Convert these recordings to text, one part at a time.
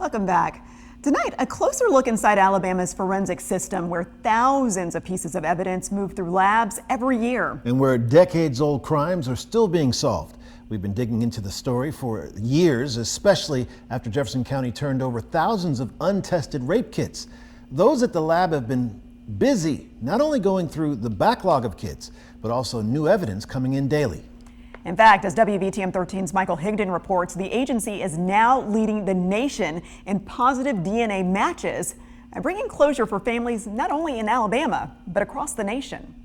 Welcome back. Tonight, a closer look inside Alabama's forensic system where thousands of pieces of evidence move through labs every year. And where decades-old crimes are still being solved. We've been digging into the story for years, especially after Jefferson County turned over thousands of untested rape kits. Those at the lab have been busy, not only going through the backlog of kits, but also new evidence coming in daily. In fact, as WVTM 13's Michael Higdon reports, the agency is now leading the nation in positive DNA matches and bringing closure for families not only in Alabama, but across the nation.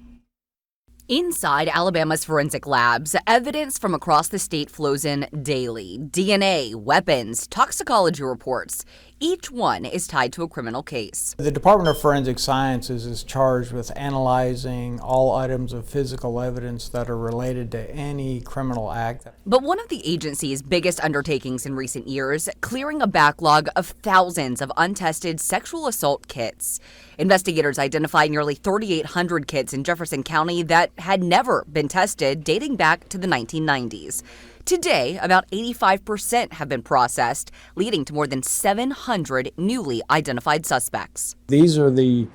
Inside Alabama's forensic labs, evidence from across the state flows in daily. DNA, weapons, toxicology reports. Each one is tied to a criminal case. The Department of Forensic Sciences is charged with analyzing all items of physical evidence that are related to any criminal act. But one of the agency's biggest undertakings in recent years, clearing a backlog of thousands of untested sexual assault kits. Investigators identified nearly 3,800 kits in Jefferson County that had never been tested, dating back to the 1990s. Today, about 85% have been processed, leading to more than 700 newly identified suspects. These are the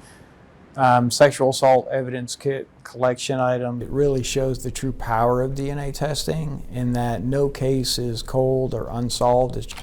sexual assault evidence kit collection item. It really shows the true power of DNA testing in that no case is cold or unsolved.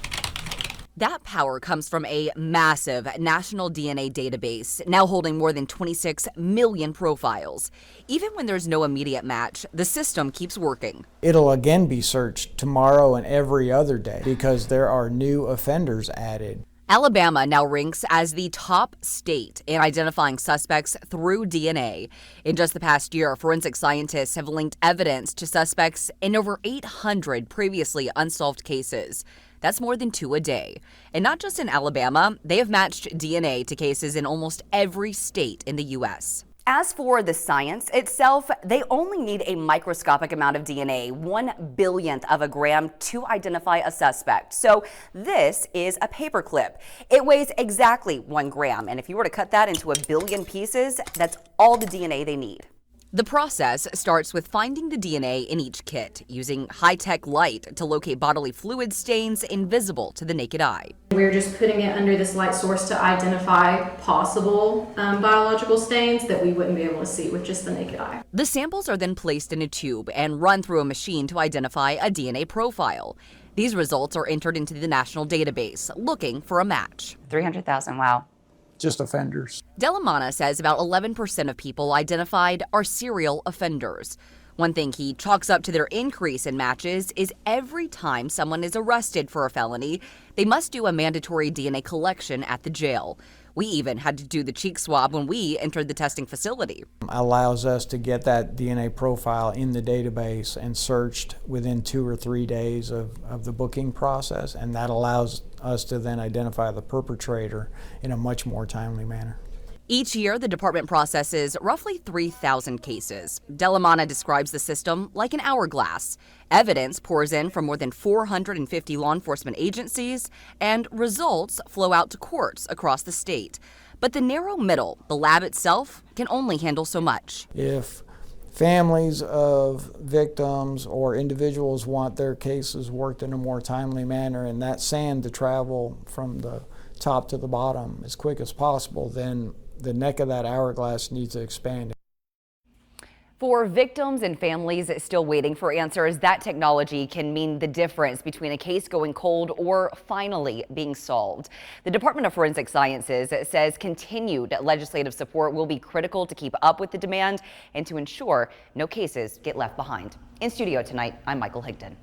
That power comes from a massive national DNA database, now holding more than 26 million profiles. Even when there's no immediate match, the system keeps working. It'll again be searched tomorrow and every other day because there are new offenders added. Alabama now ranks as the top state in identifying suspects through DNA. In just the past year, forensic scientists have linked evidence to suspects in over 800 previously unsolved cases. That's more than 2 a day. And not just in Alabama, they have matched DNA to cases in almost every state in the U.S. As for the science itself, they only need a microscopic amount of DNA, 1/1000th of a gram, to identify a suspect. So this is a paperclip. It weighs exactly 1 gram, and if you were to cut that into a billion pieces, that's all the DNA they need. The process starts with finding the DNA in each kit, using high-tech light to locate bodily fluid stains invisible to the naked eye. We're just putting it under this light source to identify possible biological stains that we wouldn't be able to see with just the naked eye. The samples are then placed in a tube and run through a machine to identify a DNA profile. These results are entered into the national database, looking for a match. 300,000, wow. Just offenders. Delamana says about 11% of people identified are serial offenders. One thing he chalks up to their increase in matches is every time someone is arrested for a felony, they must do a mandatory DNA collection at the jail. We even had to do the cheek swab when we entered the testing facility. Allows us to get that DNA profile in the database and searched within 2 or 3 days of the booking process, and that allows us to then identify the perpetrator in a much more timely manner. Each year, the department processes roughly 3,000 cases. Delamana describes the system like an hourglass. Evidence pours in from more than 450 law enforcement agencies, and results flow out to courts across the state. But the narrow middle, the lab itself, can only handle so much. If families of victims or individuals want their cases worked in a more timely manner and that sand to travel from the top to the bottom as quick as possible, then the neck of that hourglass needs to expand. For victims and families still waiting for answers, that technology can mean the difference between a case going cold or finally being solved. The Department of Forensic Sciences says continued legislative support will be critical to keep up with the demand and to ensure no cases get left behind. In studio tonight, I'm Michael Higdon.